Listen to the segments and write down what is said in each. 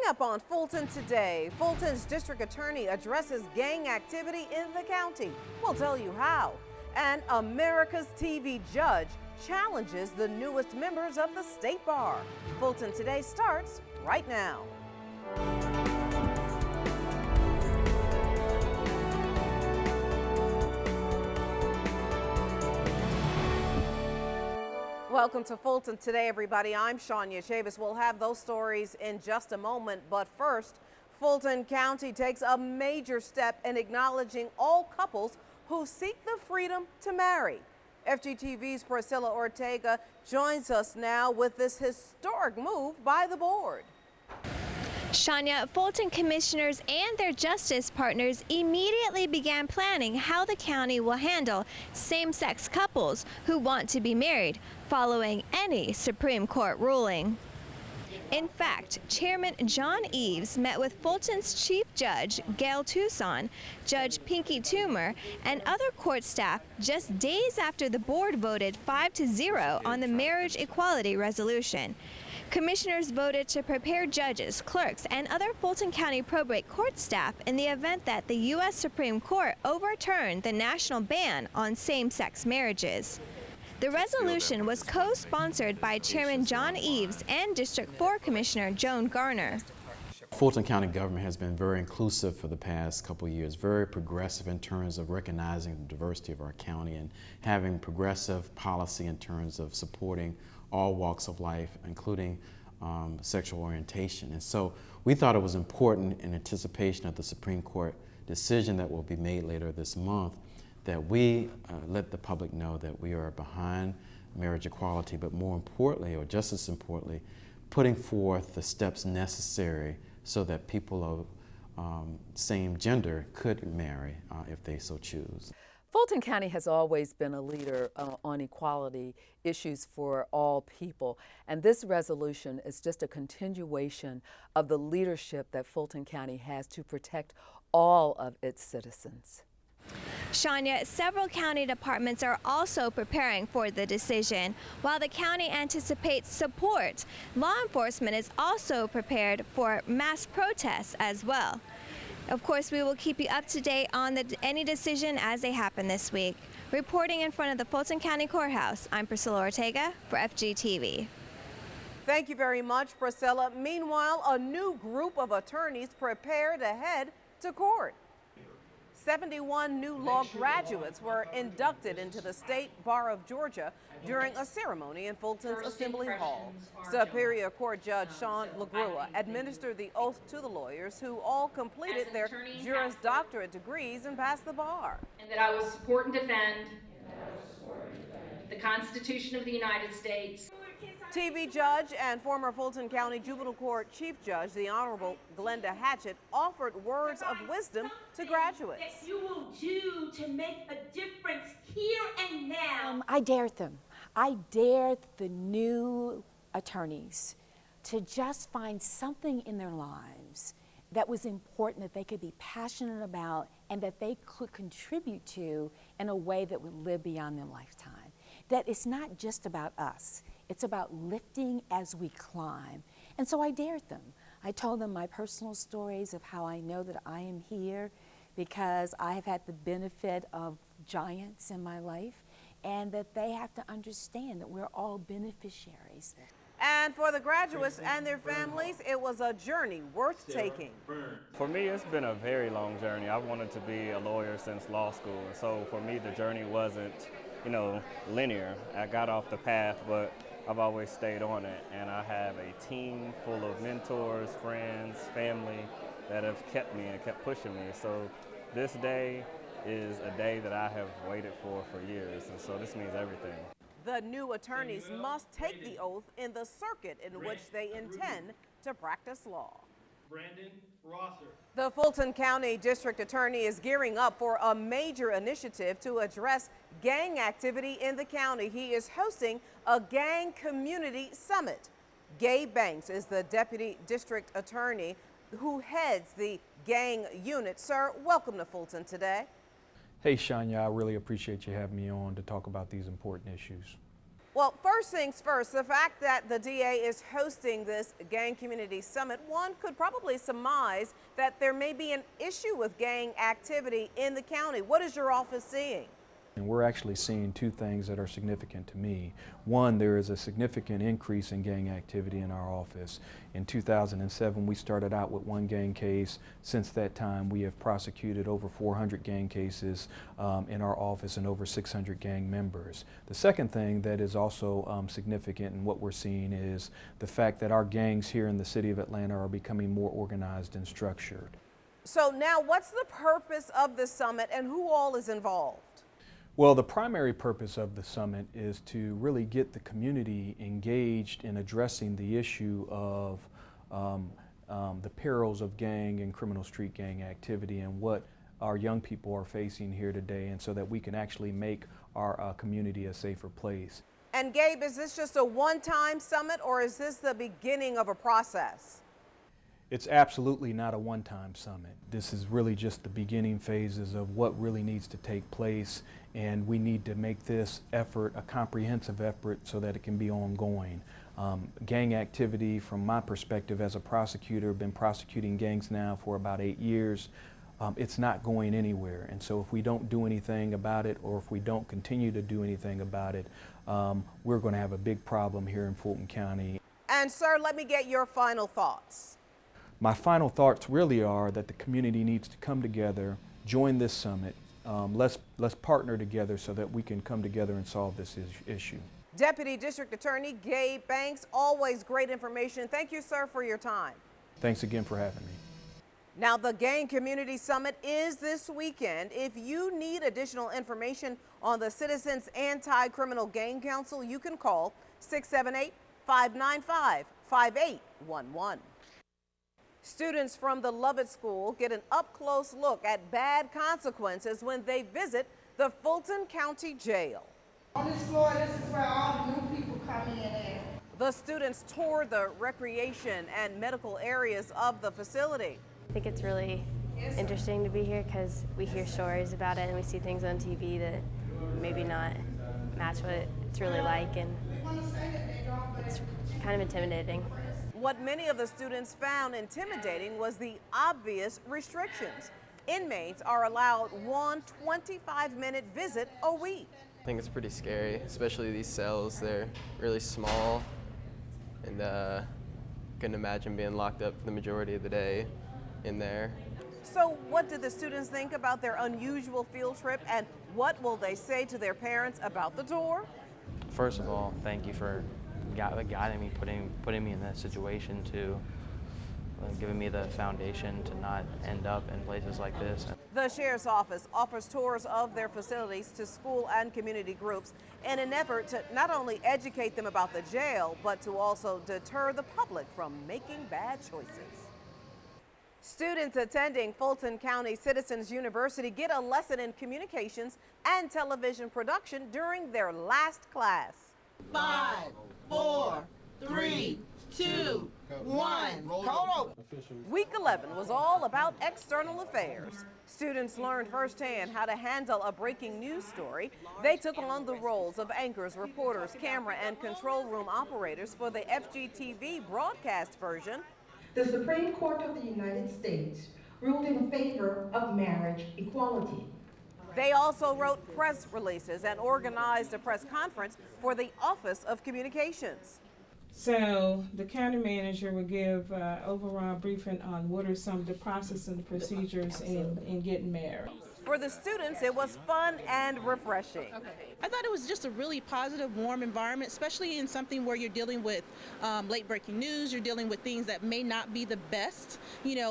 up on Fulton today, Fulton's district attorney addresses gang activity in the county. We'll tell you how. And America's TV judge challenges the newest members of the state bar. Fulton Today starts right now. Welcome to Fulton Today, everybody. I'm Shania Chavis. We'll have those stories in just a moment. But first, Fulton County takes a major step in acknowledging all couples who seek the freedom to marry. FGTV's Priscilla Ortega joins us now with this historic move by the board. Shania, Fulton commissioners and their justice partners immediately began planning how the county will handle same-sex couples who want to be married following any Supreme Court ruling. In fact, Chairman John Eves met with Fulton's Chief Judge, Gail Tucson, Judge Pinky Toomer, and other court staff just days after the board voted 5-0 on the marriage equality resolution. Commissioners voted to prepare judges, clerks, and other Fulton County probate court staff in the event that the U.S. Supreme Court overturned the national ban on same-sex marriages. The resolution was co-sponsored by Chairman John Eves and District 4 Commissioner Joan Garner. Fulton County government has been very inclusive for the past couple of years, very progressive in terms of recognizing the diversity of our county and having progressive policy in terms of supporting all walks of life, including sexual orientation. And so we thought it was important in anticipation of the Supreme Court decision that will be made later this month that we let the public know that we are behind marriage equality, but more importantly, or just as importantly, putting forth the steps necessary so that people of same gender could marry if they so choose. Fulton County has always been a leader on equality issues for all people, and this resolution is just a continuation of the leadership that Fulton County has to protect all of its citizens. Shania, several county departments are also preparing for the decision. While the county anticipates support, law enforcement is also prepared for mass protests as well. Of course, we will keep you up to date on any decision as they happen this week. Reporting in front of the Fulton County Courthouse, I'm Priscilla Ortega for FGTV. Thank you very much, Priscilla. Meanwhile, a new group of attorneys prepare to head to court. 71 new law graduates were inducted into the State Bar of Georgia during a ceremony in Fulton's Assembly Hall. Superior Court Judge Sean LaGrua administered the oath to the lawyers who all completed their Juris Doctorate degrees and passed the bar. And that I will support and defend the Constitution of the United States. TV judge and former Fulton County Juvenile Court Chief Judge, the Honorable Glenda Hatchett, offered words of wisdom to graduates. That you will do to make a difference here and now. I dared them. I dared the new attorneys to just find something in their lives that was important, that they could be passionate about, and that they could contribute to in a way that would live beyond their lifetime. That it's not just about us. It's about lifting as we climb. And so I dared them. I told them my personal stories of how I know that I am here because I have had the benefit of giants in my life, and that they have to understand that we're all beneficiaries. And for the graduates and their families, it was a journey worth taking. For me, it's been a very long journey. I've wanted to be a lawyer since law school. So for me, the journey wasn't, linear. I got off the path, but I've always stayed on it, and I have a team full of mentors, friends, family that have kept me and kept pushing me. So this day is a day that I have waited for years, and so this means everything. The new attorneys must take the oath in the circuit in which they intend to practice law. Brandon Rosser. The Fulton County District Attorney is gearing up for a major initiative to address gang activity in the county. He is hosting a gang community summit. Gabe Banks is the Deputy District Attorney who heads the gang unit. Sir, welcome to Fulton Today. Hey, Shania, I really appreciate you having me on to talk about these important issues. Well, first things first, the fact that the DA is hosting this gang community summit, one could probably surmise that there may be an issue with gang activity in the county. What is your office seeing? And we're actually seeing two things that are significant to me. One, there is a significant increase in gang activity in our office. In 2007, we started out with one gang case. Since that time, we have prosecuted over 400 gang cases in our office and over 600 gang members. The second thing that is also significant in what we're seeing is the fact that our gangs here in the city of Atlanta are becoming more organized and structured. So now what's the purpose of the summit and who all is involved? Well, the primary purpose of the summit is to really get the community engaged in addressing the issue of the perils of gang and criminal street gang activity and what our young people are facing here today, and so that we can actually make our community a safer place. And Gabe, is this just a one-time summit or is this the beginning of a process? It's absolutely not a one-time summit. This is really just the beginning phases of what really needs to take place, and we need to make this effort a comprehensive effort so that it can be ongoing. Gang activity, from my perspective as a prosecutor, been prosecuting gangs now for about 8 years. It's not going anywhere, and so if we don't do anything about it, or if we don't continue to do anything about it, we're going to have a big problem here in Fulton County. And sir, let me get your final thoughts. My final thoughts really are that the community needs to come together, join this summit. Let's partner together so that we can come together and solve this issue. Deputy District Attorney Gabe Banks, always great information. Thank you, sir, for your time. Thanks again for having me. Now, the Gang Community Summit is this weekend. If you need additional information on the Citizens Anti-Criminal Gang Council, you can call 678-595-5811. Students from the Lovett School get an up-close look at bad consequences when they visit the Fulton County Jail. On this floor, this is where all the new people come in at. The students tour the recreation and medical areas of the facility. I think it's really interesting to be here because we hear stories about it and we see things on TV that maybe not match what it's really like, and it's kind of intimidating. What many of the students found intimidating was the obvious restrictions. Inmates are allowed one 25-minute visit a week. I think it's pretty scary, especially these cells. They're really small, and couldn't imagine being locked up for the majority of the day in there. So what did the students think about their unusual field trip, and what will they say to their parents about the tour? First of all, thank you for guiding me, putting me in that situation, to giving me the foundation to not end up in places like this. The Sheriff's Office offers tours of their facilities to school and community groups in an effort to not only educate them about the jail, but to also deter the public from making bad choices. Students attending Fulton County Citizens University get a lesson in communications and television production during their last class. 5, 4, 3, 2, 1. Week 11 was all about external affairs. Students learned firsthand how to handle a breaking news story. They took on the roles of anchors, reporters, camera, and control room operators for the FGTV broadcast version. The Supreme Court of the United States ruled in favor of marriage equality. They also wrote press releases and organized a press conference for the Office of Communications. So the county manager will give overall briefing on what are some of the processes and the procedures in getting married. For the students, it was fun and refreshing. I thought it was just a really positive, warm environment, especially in something where you're dealing with late breaking news, you're dealing with things that may not be the best,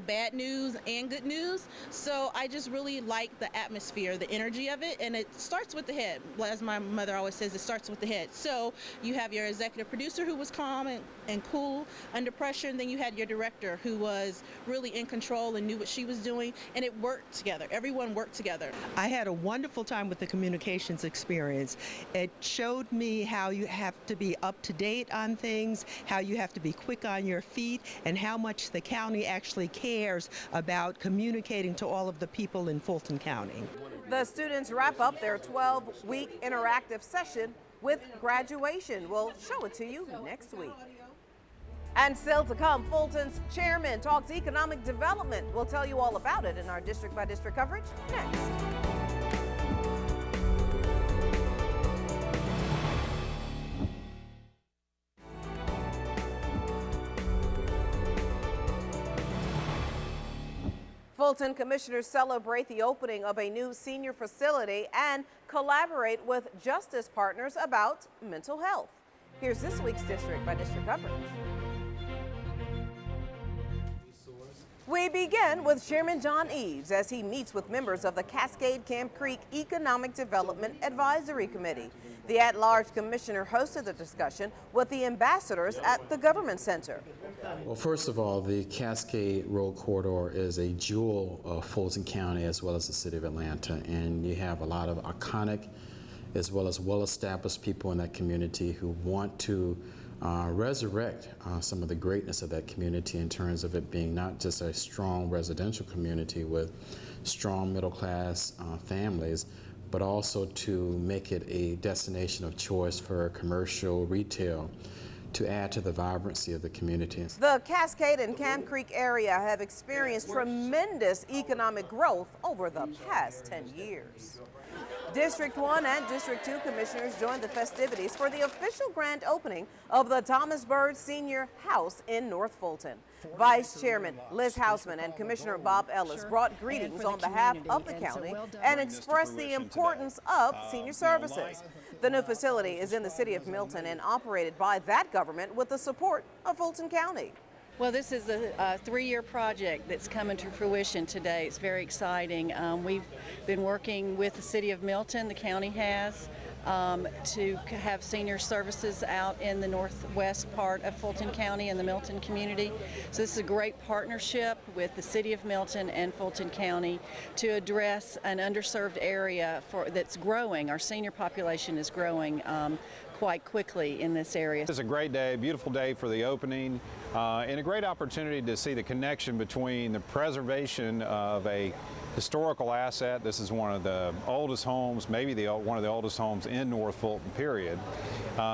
bad news and good news. So I just really like the atmosphere, the energy of it, and it starts with the head. As my mother always says, it starts with the head. So you have your executive producer who was calm and cool under pressure, and then you had your director who was really in control and knew what she was doing, and it worked together. Everyone worked together. I had a wonderful time with the communications experience. It showed me how you have to be up to date on things, how you have to be quick on your feet, and how much the county actually cares about communicating to all of the people in Fulton County. The students wrap up their 12-week interactive session with graduation. We'll show it to you next week. And still to come, Fulton's chairman talks economic development. We'll tell you all about it in our district by district coverage next. Fulton commissioners celebrate the opening of a new senior facility and collaborate with justice partners about mental health. Here's this week's district by district coverage. We begin with Chairman John Eves as he meets with members of the Cascade-Camp Creek Economic Development Advisory Committee. The at-large commissioner hosted the discussion with the ambassadors at the Government Center. Well, first of all, the Cascade Road Corridor is a jewel of Fulton County as well as the city of Atlanta, and you have a lot of iconic as well as well-established people in that community who want to resurrect some of the greatness of that community in terms of it being not just a strong residential community with strong middle-class families, but also to make it a destination of choice for commercial retail to add to the vibrancy of the community. The Cascade and Camp Creek area have experienced tremendous economic growth over the past 10 years. District 1 and District 2 commissioners joined the festivities for the official grand opening of the Thomas Byrd Senior House in North Fulton. Vice Chairman Liz Hausman and Commissioner Bob Ellis brought greetings on behalf of the county and expressed the importance of senior services. The new facility is in the city of Milton and operated by that government with the support of Fulton County. Well, this is a three-year project that's coming to fruition today. It's very exciting. We've been working with the city of Milton, the county has, to have senior services out in the northwest part of Fulton County and the Milton community. So this is a great partnership with the city of Milton and Fulton County to address an underserved area that's growing. Our senior population is growing quite quickly in this area. It's a great day, beautiful day for the opening, and a great opportunity to see the connection between the preservation of a historical asset. This is one of the oldest homes, maybe one of the oldest homes in North Fulton, period.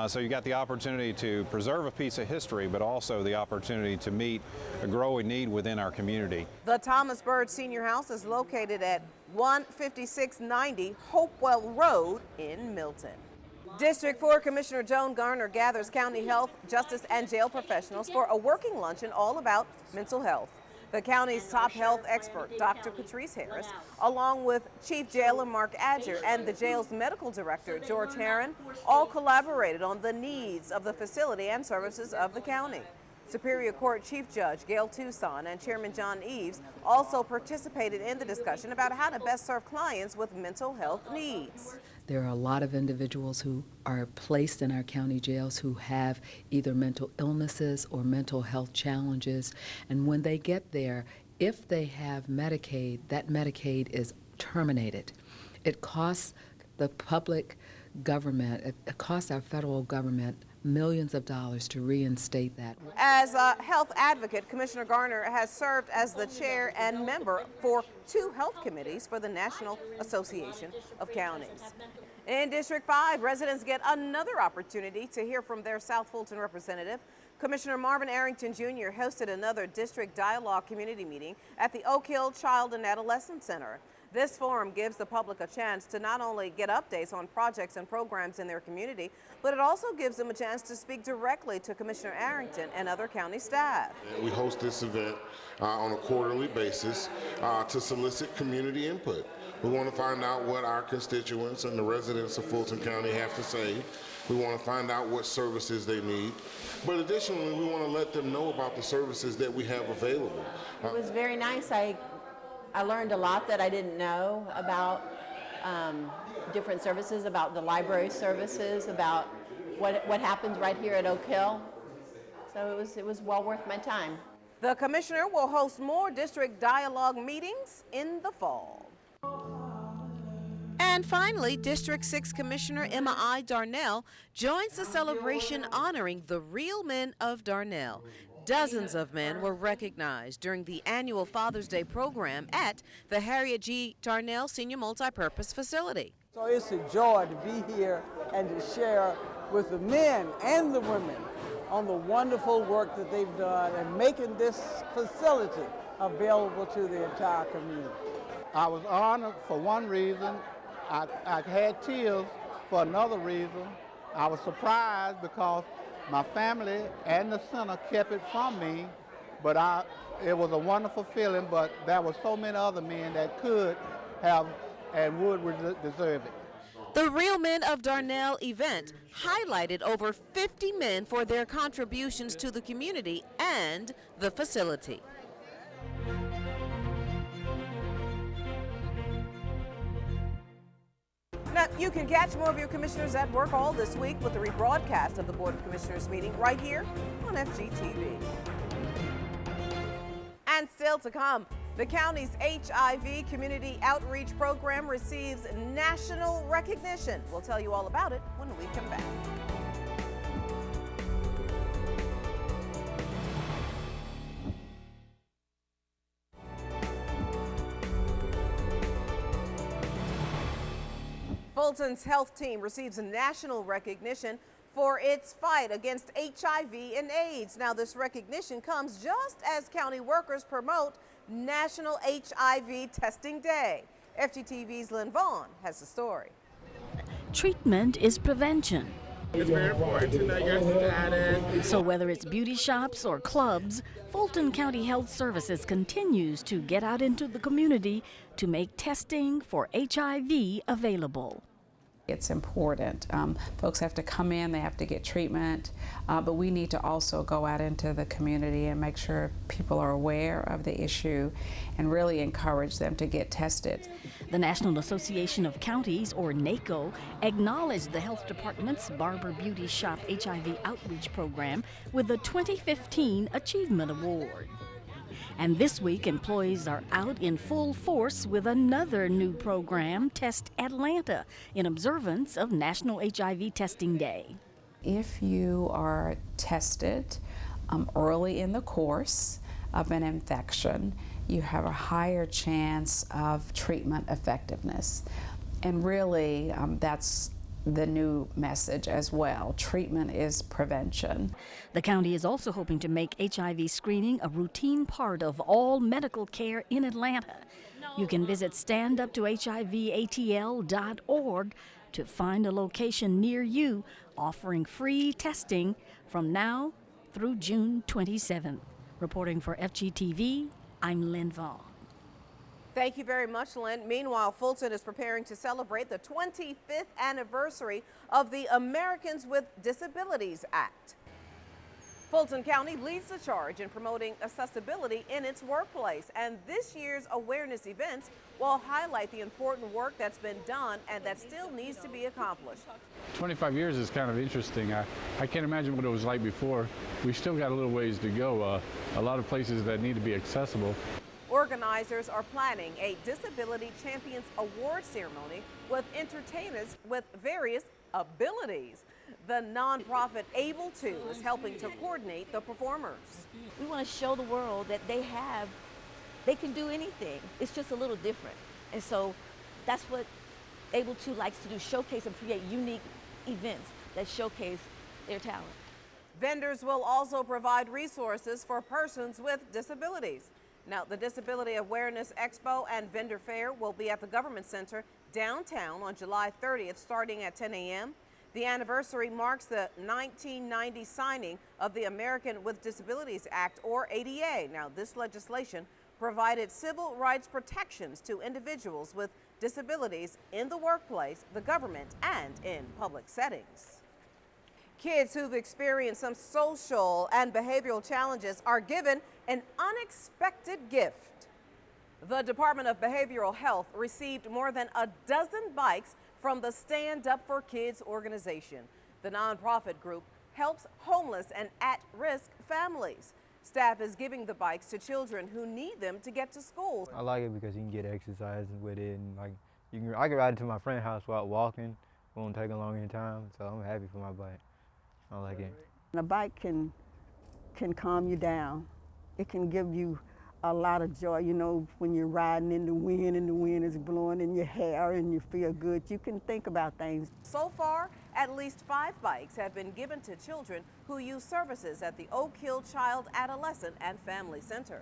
So you got the opportunity to preserve a piece of history, but also the opportunity to meet a growing need within our community. The Thomas Byrd Senior House is located at 15690 Hopewell Road in Milton. District 4 Commissioner Joan Garner gathers county health, justice, and jail professionals for a working luncheon all about mental health. The county's top health expert, Dr. Patrice Harris, along with Chief Jailer Mark Adger and the jail's medical director, George Herron, all collaborated on the needs of the facility and services of the county. Superior Court Chief Judge Gail Tucson and Chairman John Eves also participated in the discussion about how to best serve clients with mental health needs. There are a lot of individuals who are placed in our county jails who have either mental illnesses or mental health challenges, and when they get there, if they have Medicaid, that Medicaid is terminated. It costs the public government, it costs our federal government millions of dollars to reinstate that. As a health advocate, Commissioner Garner has served as the chair and member for 2 health committees for the National Association of Counties. In District 5, residents get another opportunity to hear from their South Fulton representative. Commissioner Marvin Arrington Jr. hosted another district dialogue community meeting at the Oak Hill Child and Adolescent Center. This forum gives the public a chance to not only get updates on projects and programs in their community, but it also gives them a chance to speak directly to Commissioner Arrington and other county staff. We host this event on a quarterly basis to solicit community input. We want to find out what our constituents and the residents of Fulton County have to say. We want to find out what services they need. But additionally, we want to let them know about the services that we have available. It was very nice. I learned a lot that I didn't know about different services, about the library services, about what happens right here at Oak Hill. So it was well worth my time. The commissioner will host more district dialogue meetings in the fall. And finally, District 6 Commissioner Emma I. Darnell joins the celebration honoring the real men of Darnell. Dozens of men were recognized during the annual Father's Day program at the Harriet G. Darnell Senior Multipurpose Facility. So it's a joy to be here and to share with the men and the women on the wonderful work that they've done and making this facility available to the entire community. I was honored for one reason. I had tears for another reason. I was surprised because my family and the center kept it from me, but it was a wonderful feeling, but there were so many other men that could have and would deserve it. The Real Men of Darnell event highlighted over 50 men for their contributions to the community and the facility. Now, you can catch more of your commissioners at work all this week with the rebroadcast of the Board of Commissioners meeting right here on FGTV. And still to come, the county's HIV Community Outreach Program receives national recognition. We'll tell you all about it when we come back. Fulton's health team receives national recognition for its fight against HIV and AIDS. Now, this recognition comes just as county workers promote National HIV Testing Day. FGTV's Lynn Vaughn has the story. Treatment is prevention. It's very important to know your status. So whether it's beauty shops or clubs, Fulton County Health Services continues to get out into the community to make testing for HIV available. It's important. Folks have to come in, they have to get treatment, but we need to also go out into the community and make sure people are aware of the issue and really encourage them to get tested. The National Association of Counties, or NACO, acknowledged the health department's Barber Beauty Shop HIV outreach program with the 2015 Achievement Award. And this week, employees are out in full force with another new program, Test Atlanta, in observance of National HIV Testing Day. If you are tested early in the course of an infection, you have a higher chance of treatment effectiveness. And really, that's the new message as well. Treatment is prevention. The county is also hoping to make HIV screening a routine part of all medical care in Atlanta. You can visit standuptohivatl.org to find a location near you offering free testing from now through June 27th. Reporting for FGTV, I'm Lynn Vaughn. Thank you very much, Lynn. Meanwhile, Fulton is preparing to celebrate the 25th anniversary of the Americans with Disabilities Act. Fulton County leads the charge in promoting accessibility in its workplace, and this year's awareness events will highlight the important work that's been done and that still needs to be accomplished. 25 years is kind of interesting. I can't imagine what it was like before. We've still got a little ways to go. A lot of places that need to be accessible. Organizers are planning a Disability Champions Award ceremony with entertainers with various abilities. The nonprofit Able To is helping to coordinate the performers. We want to show the world that they can do anything. It's just a little different. And so that's what Able To likes to do, showcase and create unique events that showcase their talent. Vendors will also provide resources for persons with disabilities. Now, the Disability Awareness Expo and Vendor Fair will be at the Government Center downtown on July 30th, starting at 10 a.m. The anniversary marks the 1990 signing of the American with Disabilities Act, or ADA. Now, this legislation provided civil rights protections to individuals with disabilities in the workplace, the government, and in public settings. Kids who've experienced some social and behavioral challenges are given an unexpected gift. The Department of Behavioral Health received more than a dozen bikes from the Stand Up for Kids organization. The nonprofit group helps homeless and at-risk families. Staff is giving the bikes to children who need them to get to school. I like it because you can get exercise with it, and I can ride it to my friend's house while walking. It won't take a long time, so I'm happy for my bike. I like it. A bike can calm you down. It can give you a lot of joy, you know, when you're riding in the wind and the wind is blowing in your hair and you feel good. You can think about things. So far, at least 5 bikes have been given to children who use services at the Oak Hill Child, Adolescent, and Family Center.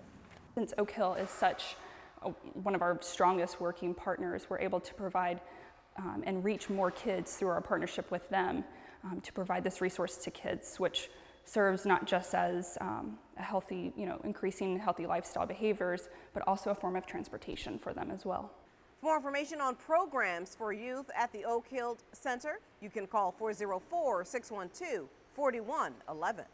Since Oak Hill is such one of our strongest working partners, we're able to provide and reach more kids through our partnership with them to provide this resource to kids, which serves not just as a healthy, increasing healthy lifestyle behaviors, but also a form of transportation for them as well. For more information on programs for youth at the Oak Hill Center, you can call 404-612-4111.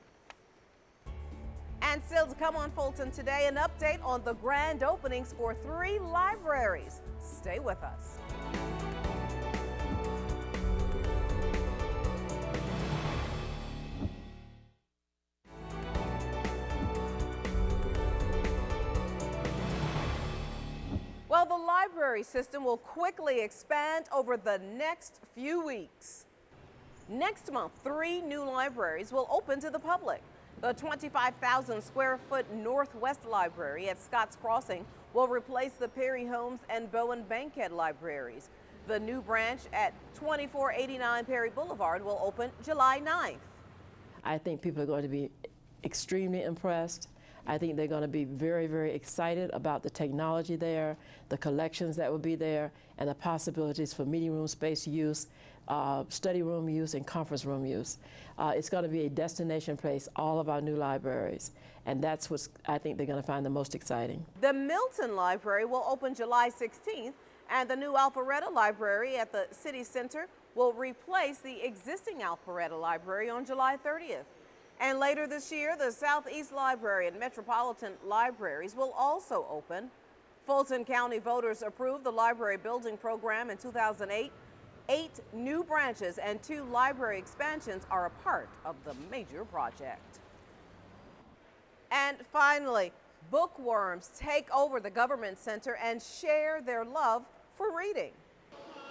And still to come on Fulton today, an update on the grand openings for 3 libraries. Stay with us. Well, the library system will quickly expand over the next few weeks. Next month, 3 new libraries will open to the public. The 25,000 square foot Northwest Library at Scotts Crossing will replace the Perry Holmes and Bowen Bankhead libraries. The new branch at 2489 Perry Boulevard will open July 9th. I think people are going to be extremely impressed. I think they're going to be very, very excited about the technology there, the collections that will be there, and the possibilities for meeting room space use, study room use, and conference room use. It's going to be a destination place, all of our new libraries, and that's what I think they're going to find the most exciting. The Milton Library will open July 16th, and the new Alpharetta Library at the City Center will replace the existing Alpharetta Library on July 30th. And later this year, the Southeast Library and Metropolitan Libraries will also open. Fulton County voters approved the library building program in 2008. 8 new branches and 2 library expansions are a part of the major project. And finally, bookworms take over the government center and share their love for reading.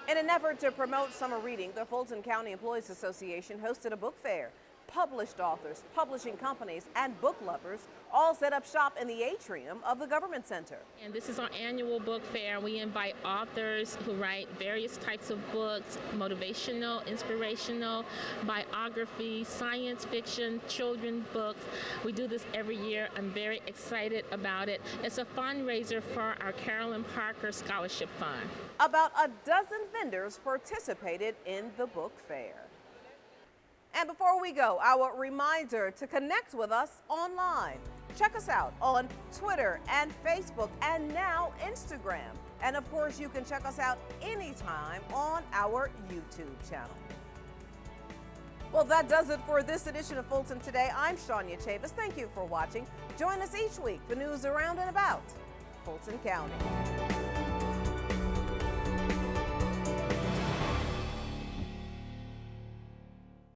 In an effort to promote summer reading, the Fulton County Employees Association hosted a book fair. Published authors, publishing companies, and book lovers all set up shop in the atrium of the Government Center. And this is our annual book fair. We invite authors who write various types of books, motivational, inspirational, biography, science fiction, children's books. We do this every year. I'm very excited about it. It's a fundraiser for our Carolyn Parker Scholarship Fund. About a dozen vendors participated in the book fair. And before we go, our reminder to connect with us online. Check us out on Twitter and Facebook and now Instagram. And of course, you can check us out anytime on our YouTube channel. Well, that does it for this edition of Fulton Today. I'm Shania Chavis. Thank you for watching. Join us each week for news around and about Fulton County.